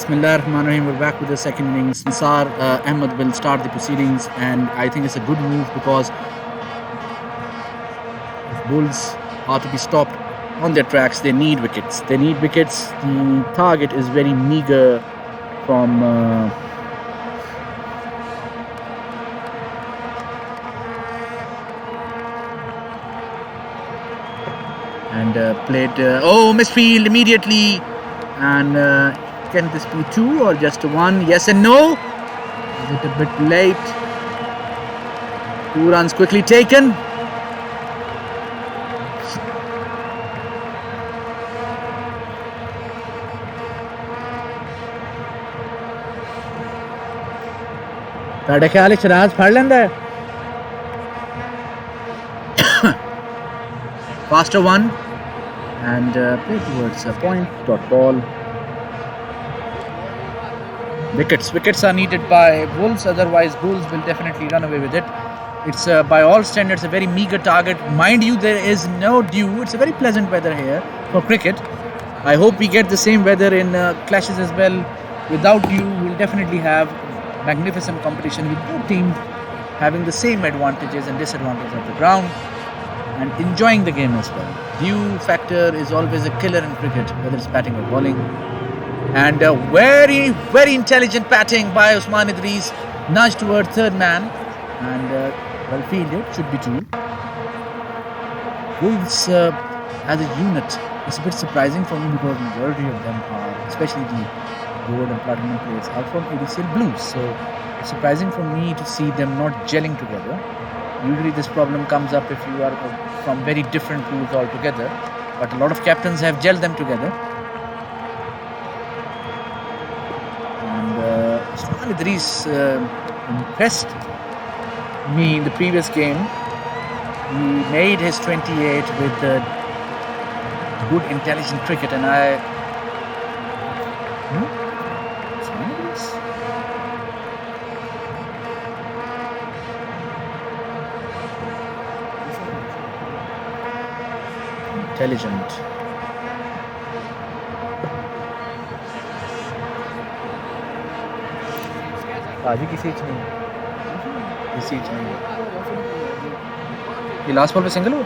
Bismillahirrahmanirrahim. We're back with the second innings. Nisar Ahmed will start the proceedings, and I think it's a good move because if Bulls are to be stopped on their tracks, they need wickets. The target is very meager from played. Misfield immediately, and can this be 2 or just 1? Yes and no. Is it a bit late? 2 runs quickly taken. ਤੁਹਾਡੇ ਖਿਆਲ ਸ਼ਰਾਜ਼ ਫੜ ਲੈਂਦਾ ਹੈ faster one and play towards a point dot ball. Wickets are needed by Bulls, otherwise Bulls will definitely run away with it. It's by all standards a very meager target. Mind you, there is no dew. It's a very pleasant weather here for cricket. I hope we get the same weather in clashes as well. Without dew, we'll definitely have magnificent competition with both teams having the same advantages and disadvantages of the ground and enjoying the game as well. Dew factor is always a killer in cricket, whether it's batting or bowling. And very, very intelligent batting by Usman Idris. Nudge toward third man and well fielded, should be 2. Wolves as a unit is a bit surprising for me because majority of them are, especially the gold and platinum players, are from ADCL Blues. So it's surprising for me to see them not gelling together. Usually this problem comes up if you are from very different pools altogether, but a lot of captains have gelled them together. Usman Idris impressed me in the previous game. He made his 28 with good, intelligent cricket, and Usman Idris? Intelligent. बाजी किसी H नहीं ये last ball पे single हो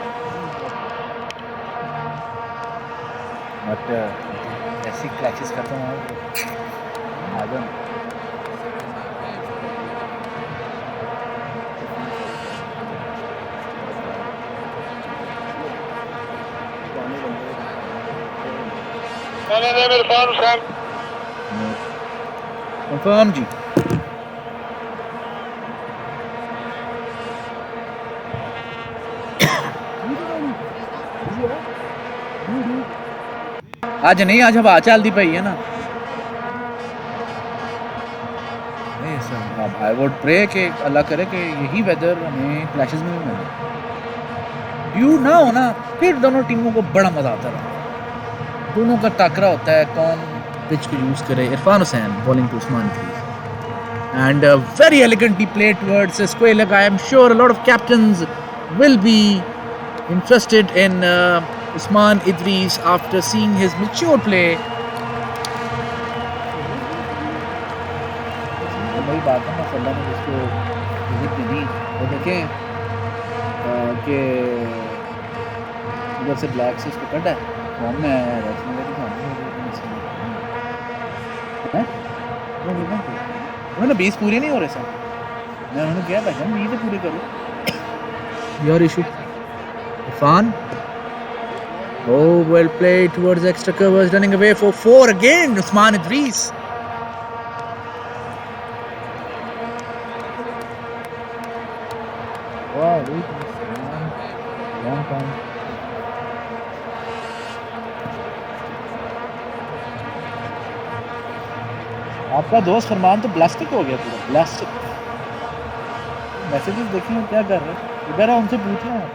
but ऐसी क्लैचेस करता हूँ आगे कंफर्म जी आज नहीं आज हवा चलती पई है ना नहीं सर आई वुड प्रे कि अल्लाह करे कि यही वेदर हमें क्लैशेस में भी मिले ड्यू ना हो ना फिर दोनों टीमों को बड़ा मजा आता है दोनों का टाकरा होता है कौन पिच को यूज करे Irfan Hussain bowling to Usman and very elegantly played towards a square leg. I am sure a lot of captains will be interested in Usman Idris after seeing his mature play. वही बात है ना सल्ला ने जिसको विजिट दी वो देखें कि उधर से ब्लैक से इसको कटा है फॉर्म में आया है उन्होंने 20 पूरे नहीं हो रहे सर मैं उन्होंने क्या भाई 20 पूरे करो your issue Irfan Oh, well played towards extra covers, running away for 4 again, Usman Idris. Wow, long time. आपका दोस्त फरमान तो ब्लास्टिक हो गया पूरा ब्लास्टिक मैसेजेस देखिए क्या कर रहे हैं इधर आओ उनसे पूछ रहे हैं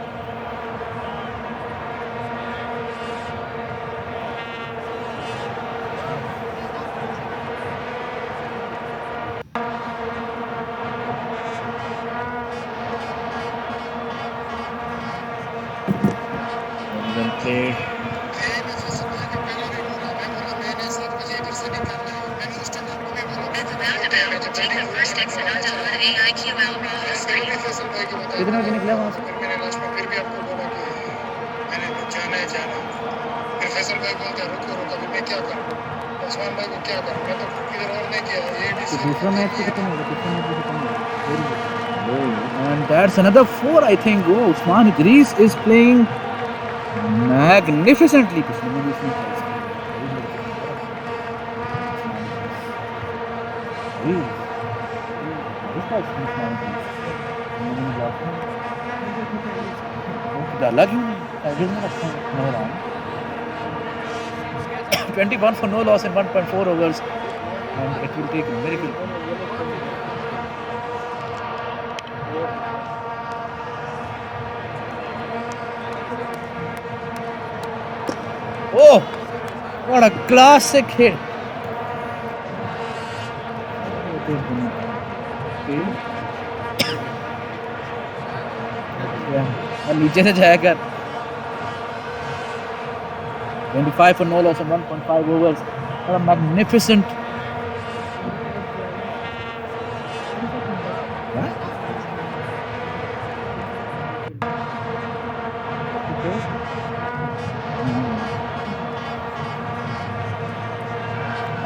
Innings-2 कितने बजे निकले वहाँ से? मैंने लास्ट में फिर भी आपको बोला कि मैंने जाना है फिर फैसल भाई बोलते हैं रुको अभी मैं क्या करूँ, उस्मान भाई को क्या करूँ, मैं तो किधर और नहीं किया तो दूसरा मैच भी खत्म हो गया, तीसरा मैच भी खत्म हो गया. And that's another 4, I think. Oh, Usman Idris is playing magnificently. पिछले में भी उसने tries किया. डाला क्यों नहीं? टाइगर में रखा है. 21 for no loss in 1.4 overs, and it will take a miracle. Oh, what a classic hit! और नीचे से जाएगा. 25 for no loss in 1.5 overs. What a magnificent.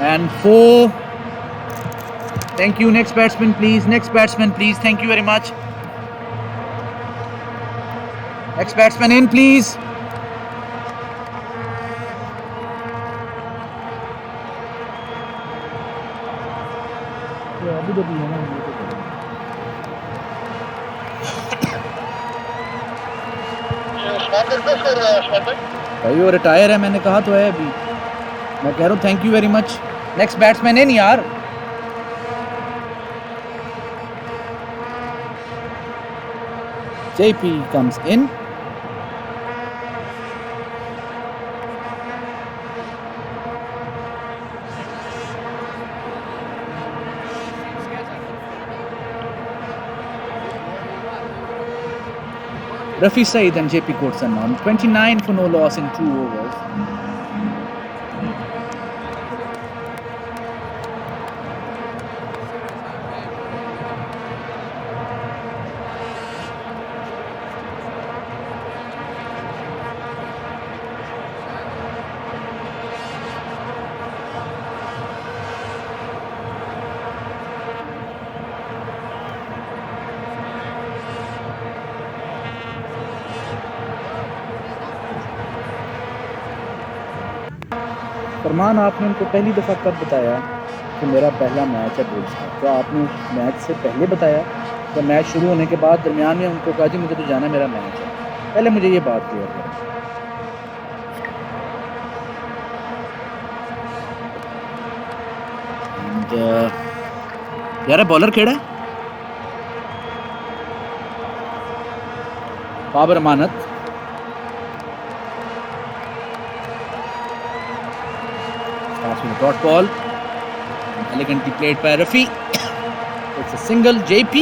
And 4. Thank you. Next batsman, please. Next batsman, please. Thank you very much. Next batsman in, please. भाई वो retire है, मैंने कहा तो है अभी. मैं कह रहा हूँ thank you very much. Next batsman इन यार. JP comes in. Rafi Saeed and JP Courtson on 29 for no loss in 2 overs. फरमान, आपने उनको पहली दफ़ा कब बताया कि मेरा पहला मैच है बुल्स का? तो आपने मैच से पहले बताया तो मैच शुरू होने के बाद दरमियान में उनको कहा जी मुझे तो जाना, मेरा मैच है? पहले मुझे ये बात क्लियर करें. यार बॉलर खेड़ा है बाबर अमानत. Dot ball, elegantly played by Rafi. It's a single. JP.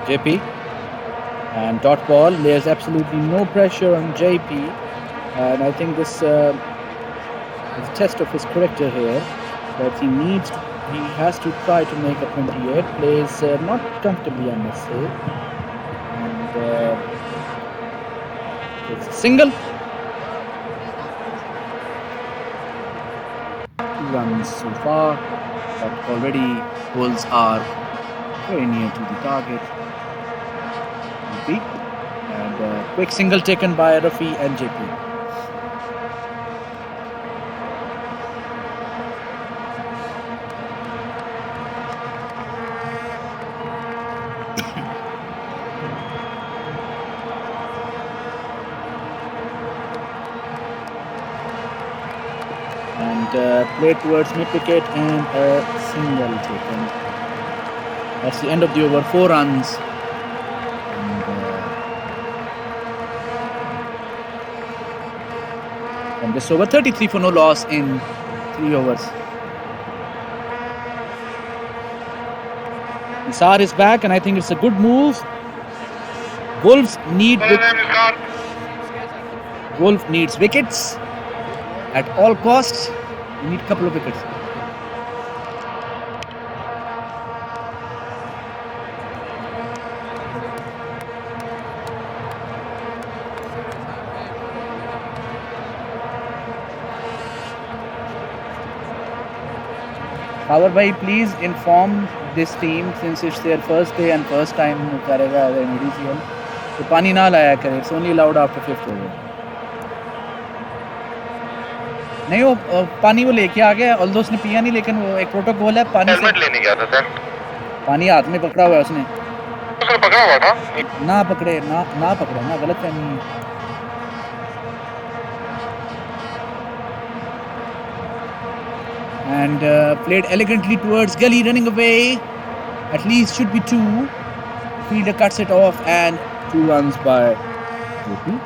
JP and dot ball. There's absolutely no pressure on JP, and I think this is a test of his character here, that he has to try to make a 28. Plays not comfortably, I must say, and it's a single. 2 runs so far, but already Bulls are very near to the target. And quick single taken by Rafi and JP. And played towards mid wicket and a single taken. That's the end of the over. 4 runs. And, from this over, 33 for no loss in 3 overs. Nisar is back, and I think it's a good move. Wolves needs wickets at all costs. We need a couple of wickets. Power bhai, please inform this team, since it's their first day and first time karega in ADCL. तो पानी ना लाया करे. It's only allowed after 5th over. नहीं, वो पानी वो लेके आ गया, ऑल्दो उसने पिया नहीं, लेकिन वो एक प्रोटोकॉल है पानी से. हेलमेट लेने गया था सर. पानी हाथ में पकड़ा हुआ है उसने. उसने पकड़ा हुआ था. ना पकड़े ना पकड़े ना, गलत फहमी है. And played elegantly towards gully, running away. At least should be 2. Fielder cuts it off, and 2 runs by JP.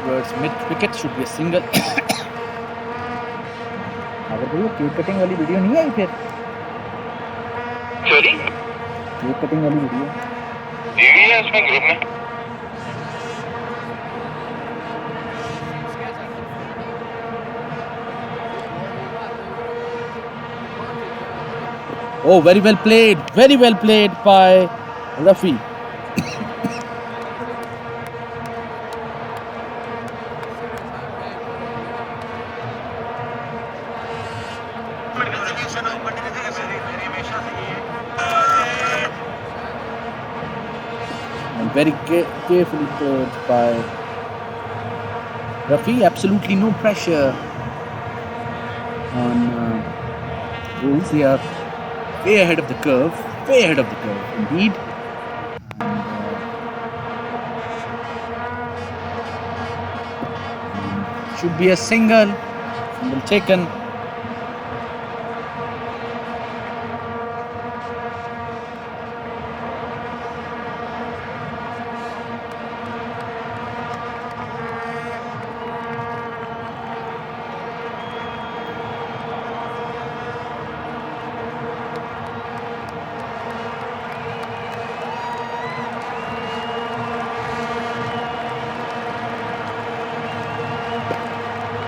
Towards mid wicket, should be a single. अगर कोई केक कटिंग वाली वीडियो नहीं आई फिर. सॉरी, केक कटिंग वाली video है उसमें group में. Oh, very well played by Rafi. And very carefully played by Rafi. Absolutely no pressure on Bulls. They are way ahead of the curve indeed. And, should be a single taken.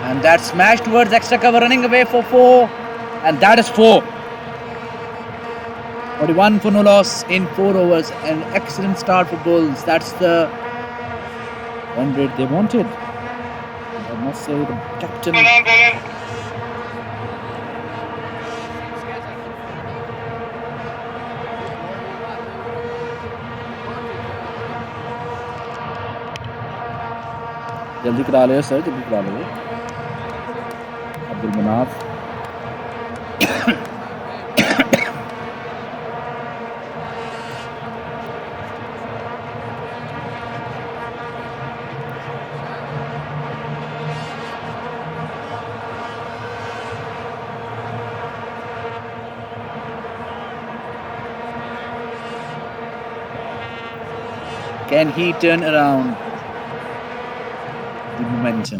And that smash towards extra cover, running away for 4. And that is 4. 41 for no loss in 4 overs. An excellent start for Bulls. That's the run rate they wanted. I must say, the captain. जल्दी करा लो sir, जल्दी करा लो. Abdul Manaf. Can he turn around the momentum?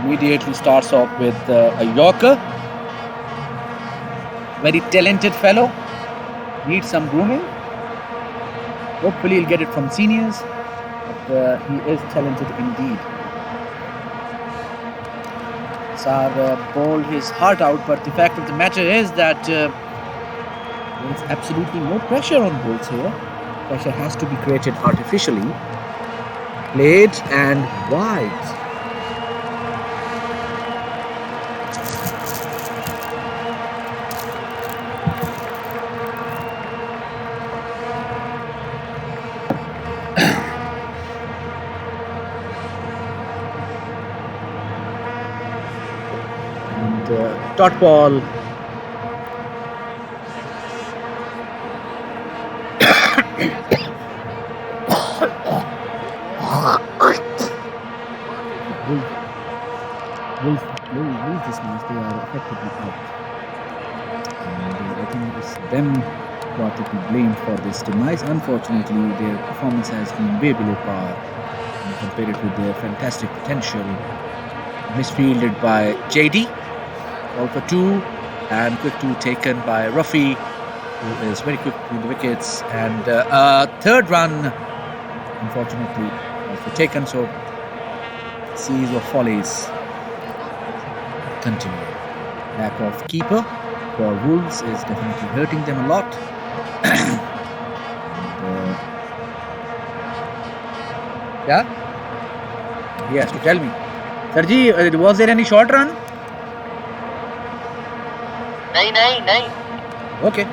Immediately starts off with a Yorker. Very talented fellow. Needs some grooming. Hopefully he'll get it from seniors. But he is talented indeed. Saab bowled his heart out, but the fact of the matter is that there's absolutely no pressure on Bulls here. Pressure has to be created artificially. Played and wide. And dot ball. Wolves lose this match, they are effectively out. And I think it's them who are to be blamed for this demise. Unfortunately, their performance has been way below par when compared with their fantastic potential. Misfielded by JD, all for 2, and quick 2 taken by Ruffy, who is very quick between the wickets. And third run, unfortunately, also taken. So, series of follies continue. Lack of keeper for Wolves is definitely hurting them a lot. Yeah? Yes, to tell me. Sarji, was there any short run? नहीं. Okay.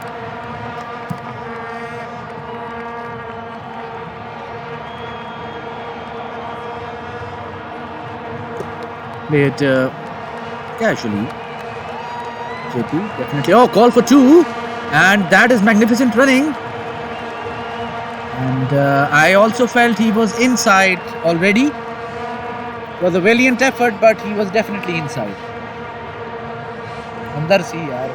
Played casually. JP, definitely. Oh, call for 2. And that is magnificent running. And I also felt he was inside already. It was a valiant effort, but he was definitely inside. अंदर सी यार.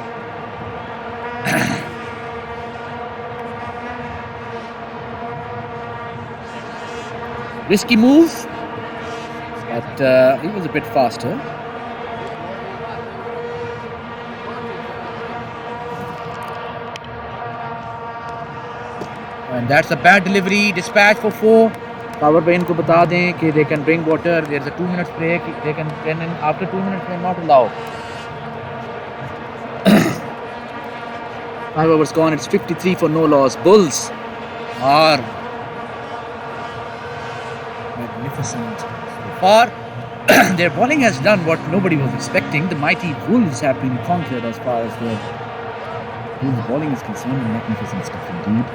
Risky move, but he was a bit faster. And that's a bad delivery. Dispatch for 4. Power by इनको बता दें कि they can bring water. There's a 2 minutes break. They can then after 2 minutes they are not allowed. 5 overs gone. It's 53 for no loss. Bulls are magnificent so far. Their bowling has done what nobody was expecting. The mighty Wolves have been conquered as far as their Wolves bowling is concerned. Magnificent stuff indeed.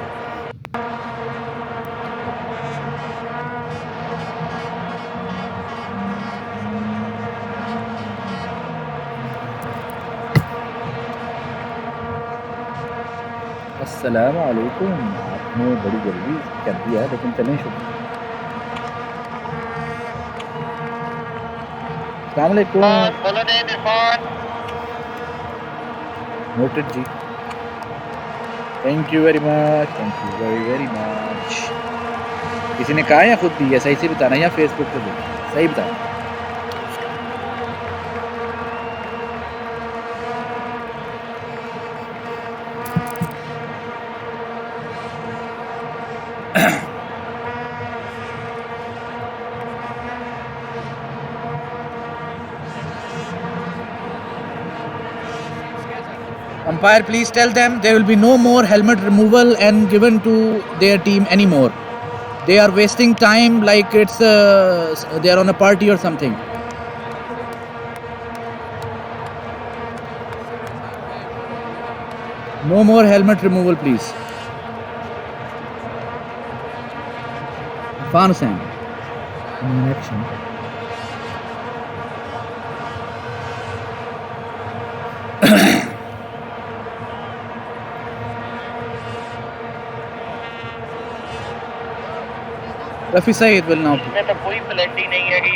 अस्सलामु अलैकुम. आपने बड़ी जल्दी कर दिया लेकिन चलें शुरू. अस्सलामु अलैकुम. बोलो नहीं Irfan. Noted ji. Thank you very much. Thank you very very much. किसी ने कहा या खुद भी? सही से बताना या फेसबुक पे भी सही बताना. Umpire, please tell them there will be no more helmet removal and given to their team anymore. They are wasting time like it's they are on a party or something. No more helmet removal, please. Farnham in action. Rafi Saeed will now. इसमें तो कोई प्लेटी नहीं है कि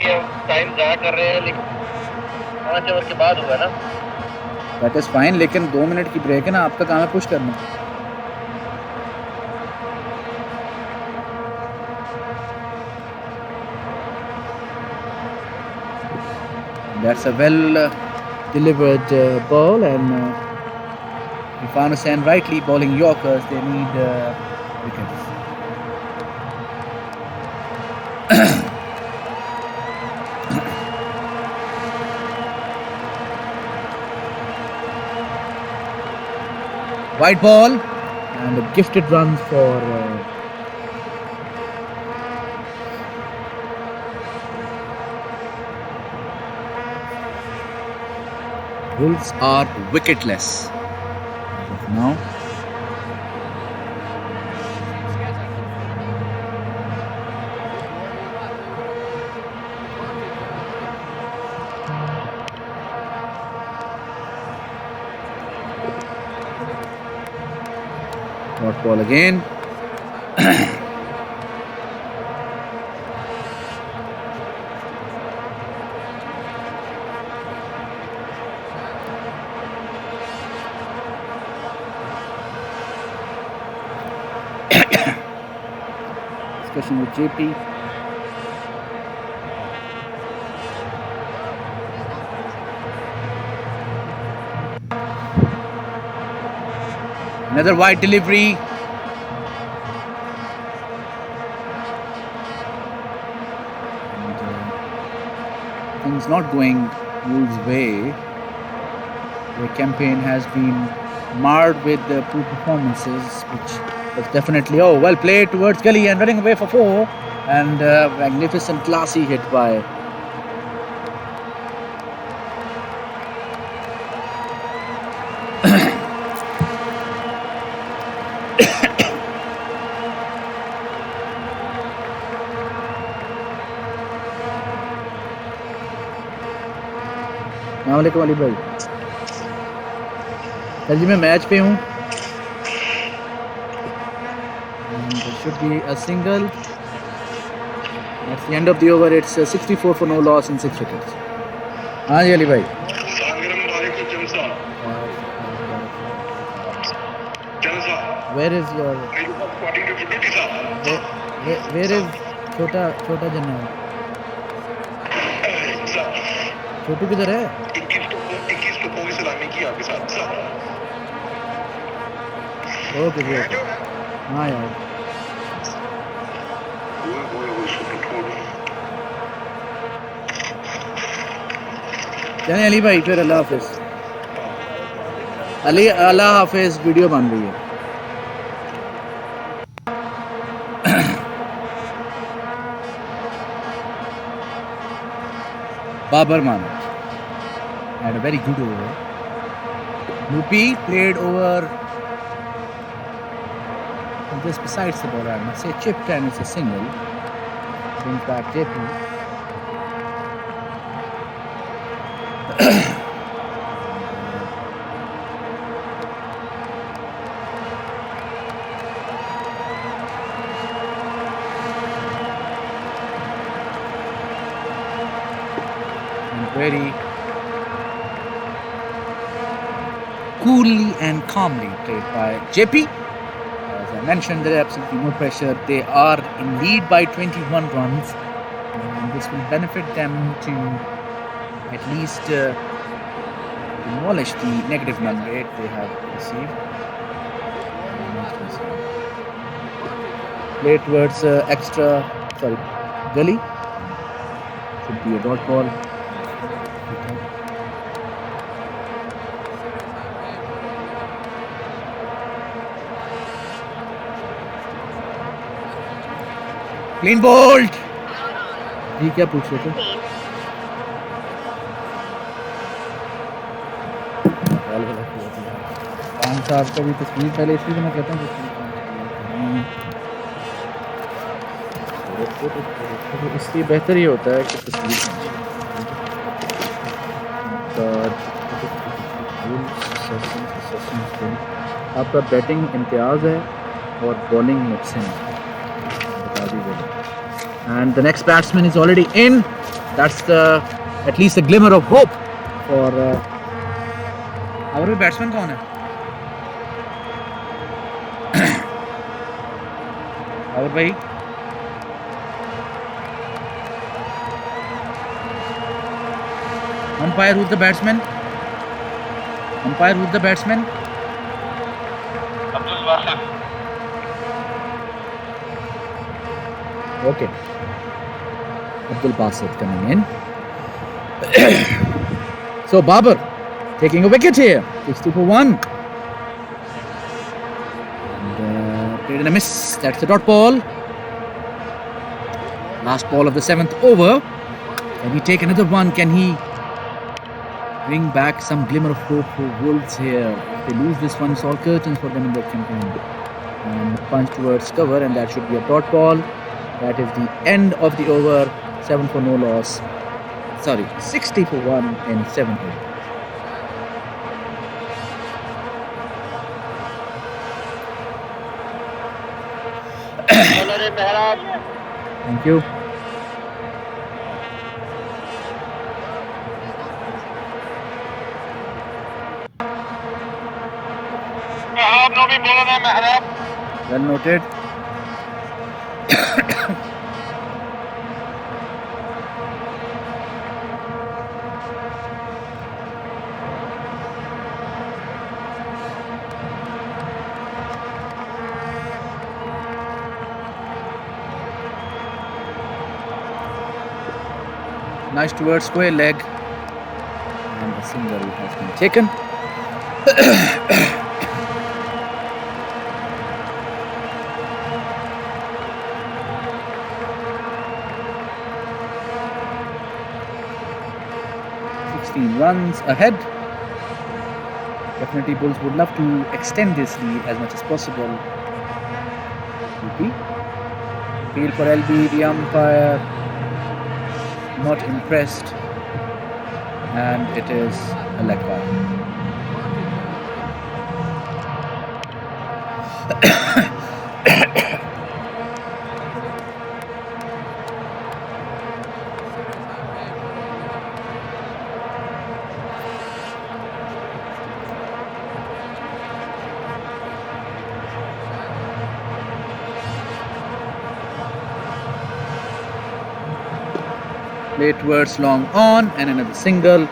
time ज़ाया कर रहे हैं, लेकिन 5 ओवर के बाद हुआ ना. That is fine, लेकिन 2 मिनट की ब्रेक है ना. आपका काम है पुश करना. That's a well delivered ball, and Irfan Hussain rightly bowling Yorkers. They need wickets. White ball and a gifted run for Wolves are wicketless as of now. Short ball again. Discussion with JP. Another wide delivery. And, things not going Wolves' way. The campaign has been marred with poor performances, which was definitely well played towards Gully and running away for 4, and magnificent classy hit by अस्सलामुअलैकुम अली भाई। Sir जी मैं match पे हूँ। There should be a single. That's the end of the over. It's 64 for no loss and 6 wickets. हाँ जी अली भाई। Where is your? Where is छोटा general? छोटू किधर है? 21 टोपों की सलामी की आपके साथ। ओके जी ओके। हाँ यार। चलिए अली भाई फिर अल्लाह हाफिज। अली अल्लाह हाफिज। वीडियो बन रही है। Babar Manoj had a very good over. Lupi played over just besides the ball. I must say chipped and it's a single. Brings back JP. Very coolly and calmly played by JP. As I mentioned, there is absolutely no pressure. They are in lead by 21 runs. And this will benefit them to at least demolish the negative run rate they have received. Play towards gully. Should be a dot ball. Clean bowled. जी क्या पूछ रहे थे? खान साहब का भी तस्वीर पहले इसलिए मैं कहता हूँ इसलिए बेहतर ये होता है कि तस्वीर आपका बैटिंग इम्तियाज़ है और बॉलिंग मुहसिन है। And the next batsman is already in. That's at least a glimmer of hope for. Our batsman कौन है? और भाई umpire who's the batsman? Umpire who's the batsman? Abdul Wasif. Okay. Abdul Basit coming in. So Babar taking a wicket here. 60 for 1. And played in a miss. That's the dot ball. Last ball of the 7th over. Can he take another one? Can he bring back some glimmer of hope for Wolves here? If they lose this one, it's all curtains for them in their campaign. And punch towards cover, and that should be a dot ball. That is the end of the over. 7 for no loss. Sorry, 60 for 1 in 7 overs. Thank you. Well noted. Nice towards square leg, and the single has been taken. Runs ahead. Definitely Bulls would love to extend this lead as much as possible. Appeal for LB, the umpire not impressed, and it is a leg ball. Play towards long on, and another single.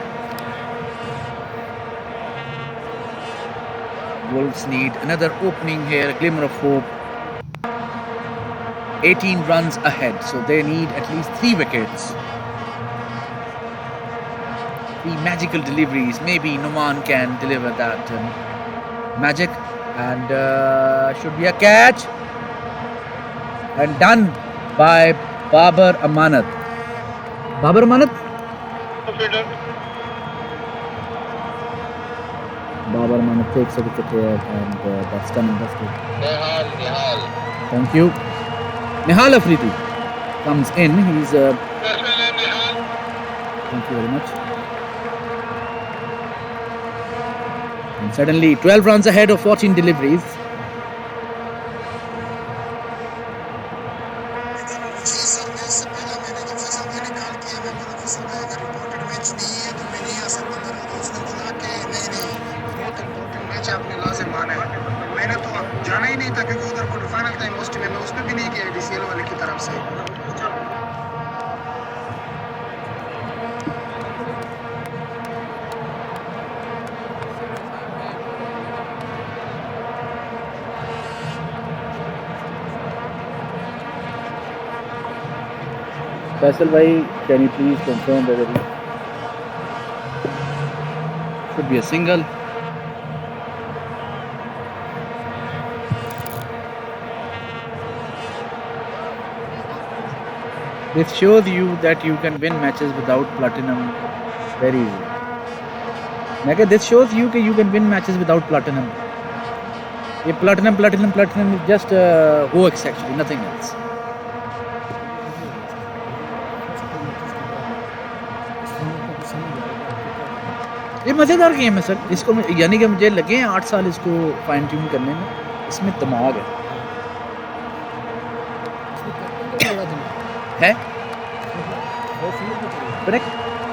Wolves need another opening here, a glimmer of hope. 18 runs ahead, so they need at least 3 wickets. 3 magical deliveries. Maybe Numan can deliver that magic, and should be a catch, and done by Babar Amanat. Babar Amanat? Babar Amanat takes a wicket here, and that's done and dusted. Nihal. Thank you. Nihal Afridi comes in. He's thank you very much. And suddenly 12 runs ahead of 14 deliveries. मैंने तो जाना ही नहीं था क्योंकि उधर quarter final था Australia में, उसमें भी नहीं किया ADCL वाले की तरफ से। Faisal bhai, can you please confirm whether it should be a single? This shows you that you can win matches without platinum very easily. Mega, this shows you that you can win matches without platinum. A platinum is just OX actually, nothing else. ये मज़ेदार game है sir, इसको यानी कि मुझे लगे हैं 8 साल इसको फाइन ट्यून करने में, इसमें दिमाग है करेक्ट,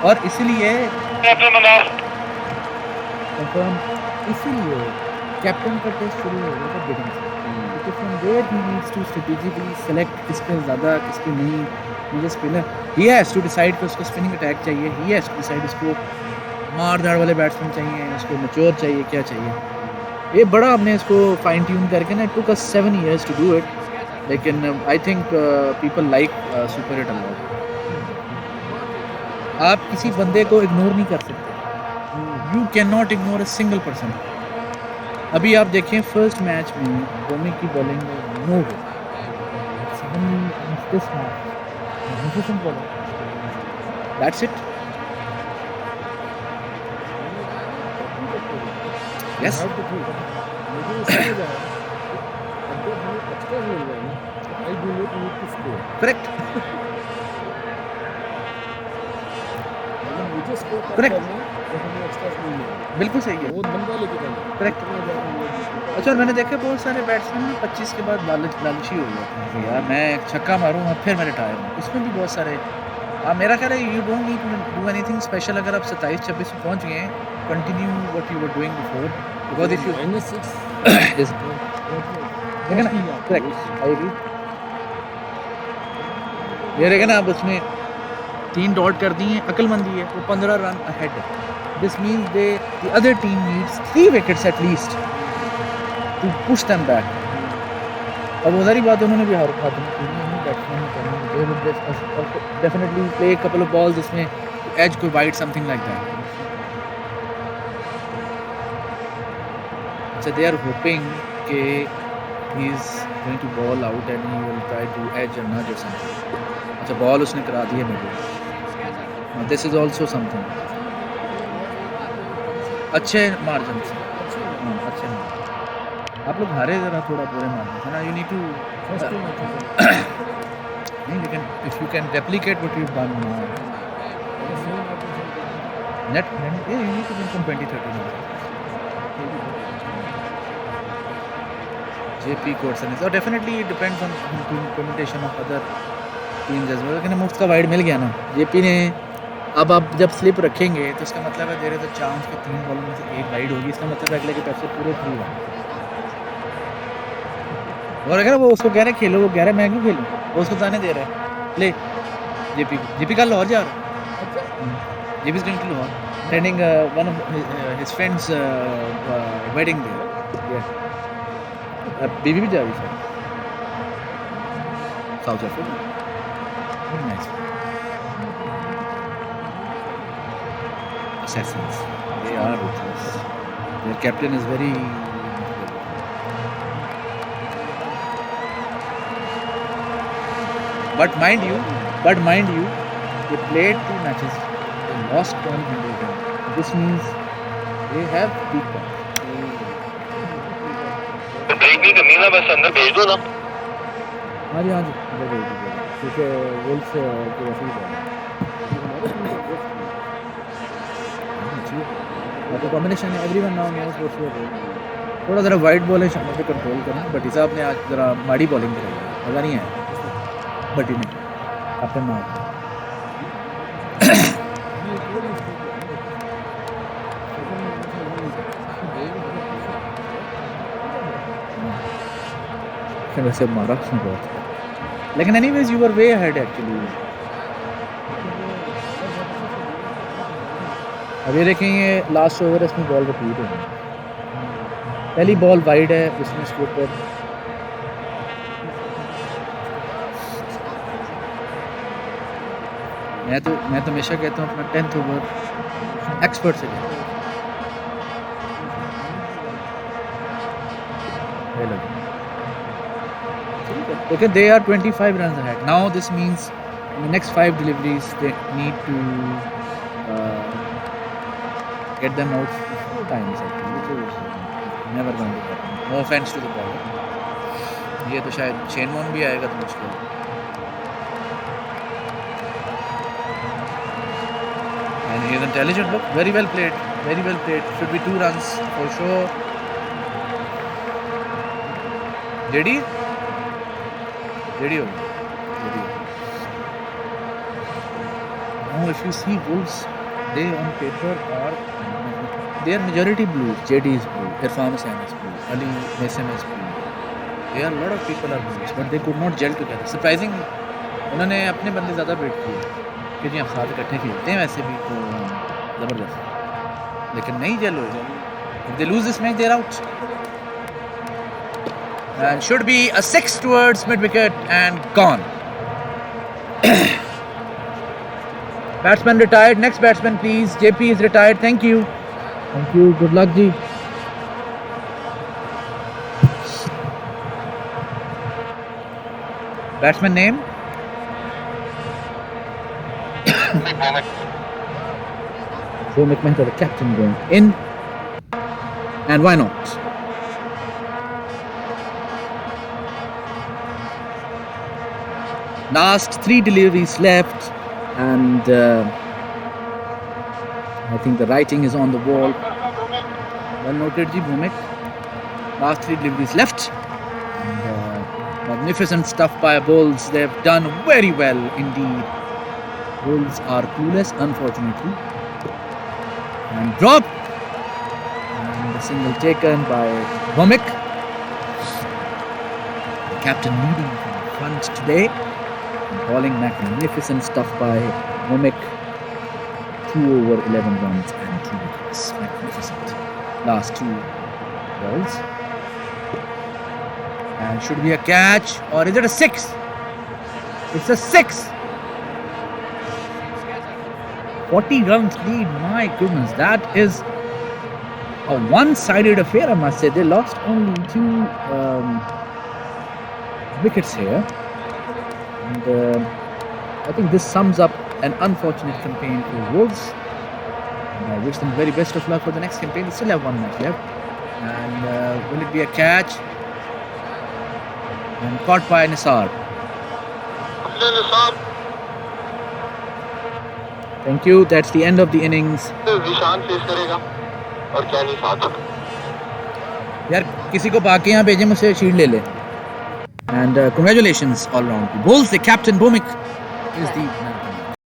और इसीलिए कैप्टन का टेस्ट शुरू हो गया था बिगिनिंग से, क्योंकि from there he needs to strategically select किस पे ज़्यादा किस पे नहीं, मुझे spinner he has to decide कि उसको स्पिनिंग अटैक चाहिए, ही हैज़ टू डिसाइड उसको मार धाड़ वाले बैट्समैन चाहिए, उसको मैच्योर चाहिए, क्या चाहिए। ये बड़ा हमने इसको फाइन ट्यून करके ना, it took us 7 years to do it, लेकिन I think people like super a lot. आप किसी बंदे को इग्नोर नहीं कर सकते, you can not ignore a single person. अभी आप देखें फर्स्ट मैच में धोनी की बॉलिंग में नो हो, that's it. Yes. Correct. Correct. बिल्कुल सही है, करेक्ट। अच्छा, और मैंने देखा बहुत सारे बैट्समैन 25 के बाद लालची हो जाते हैं कि यार मैं एक छक्का मारूँ और फिर मैं रिटायर हूँ। उसमें भी बहुत सारे मेरा ख्याल है you don't need to do anything special. अगर आप 27-26 में पहुँच गए हैं, continue what you were doing before, because if you is correct, I agree. ये रहेगा ना, आप उसमें 3 डॉट कर दिए, अक्लमंदी है, वो 15 रन अहेड है। This means the other team needs 3 wickets at least to push them back. अब वो सारी बात उन्होंने भी हार खत्म की, बैट्समैन करनी, they would definitely play couple of balls जिसमें एज कोई wide something like that. So they are hoping कि he is going to ball out and he will try to edge or nudge or something. अच्छा, ball उसने करा दी है मेरे। This is also something. अच्छे margin से, अच्छे मार्जिन। आप लोग हारे ज़रा थोड़ा बुरे मार्जिन से ना, you need to नहीं, लेकिन if you can replicate what you've done now, net, yeah, you need to win from 20-30 margins. JP Courson is, or definitely it depends on implementation of other teams as well. लेकिन मुफ्त का wide मिल गया ना JP ने। अब आप जब slip रखेंगे तो इसका मतलब है देयर इज अ चांस कि 3 बॉल में से 1 वाइड होगी। इसका मतलब है अगले के पैसे पूरे फ्री हैं। और अगर वो उसको कह रहे खेलो, वो कह रहा है मैं क्यों खेलूँ, वो उसको जाने दे रहा है, ले JP कल लाहौर जा रहा है। JP is going to Lahore, attending one of his friends wedding there. Yeah. बीवी भी जा रही है south Africa. Very nice assassins, they are ruthless. Their captain is very but mind you they played 2 matches, they lost 100 runs. This means they have peak points. Break की कमी ना, बस अंदर भेज दो ना। हाँ जी अंदर भेज दीजिएगा, क्योंकि वुल्स की वैसे ही तो कॉम्बिनेशन है। Everyone now knows what's your role. थोड़ा ज़रा वाइड बॉल है, शाम पे कंट्रोल करना। बट हिसाब ने आज ज़रा माड़ी बॉलिंग कराई, मज़ा नहीं आया बटी ने अपने मार। वैसे मारा उसने बहुत, लेकिन anyways you were way ahead actually. अब ये देखें, ये लास्ट ओवर इसमें बॉल रिपीट है, पहली बॉल वाइड है उसमें स्कोर पर। मैं तो हमेशा कहता हूँ अपना 10th ओवर एक्सपर्ट से लेकिन they are 25 runs ahead. Now this means in the next 5 deliveries they need to get them out 4 times actually, which is never going to happen. No offense to the bowler. ये तो शायद चेनमोन भी आएगा तो मुश्किल। And he is intelligent. Look, very well played. Very well played. Should be 2 runs for sure. Ready? Now if you see Wolves, they on paper are their majority blue. JD is blue, Irfan Hussain is blue, Ali Nasim is blue. There are a lot of people are blues, but they could not gel together. Surprising, उन्होंने अपने बंदे ज़्यादा बेट किए कि जी हम साथ इकट्ठे खेलते हैं वैसे भी तो ज़बरदस्त, लेकिन नहीं जेल हो। If they lose this match, they're out. And should be a 6 towards mid-wicket and gone. Batsman retired. Next batsman, please. JP is retired. Thank you. Thank you. Good luck, ji. Batsman name? So McMahon, the captain, going in. And why not? Last 3 deliveries left, and I think the writing is on the wall. Well noted, Ji Bhumik. Last 3 deliveries left. And, magnificent stuff by Bulls. They've done very well indeed. Bulls are clueless, unfortunately. And drop. And a single taken by Bhumik. The captain leading from front today. And bowling magnificent stuff by Bhumik. 2 over 11 runs and 2 wickets. Magnificent. Last 2 balls. And should be a catch, or is it a 6? It's a 6. 40 runs lead. My goodness, that is a one-sided affair, I must say. They lost only 2 wickets here. And I think this sums up an unfortunate campaign for Wolves. And I wish them very best of luck for the next campaign. They still have 1 match left. And will it be a catch? And caught by Nisar. Thank you. That's the end of the innings. यार किसी को बाकी यहाँ भेजे मुझसे shield ले ले. And congratulations all round. The Bulls, the captain Bhumik is the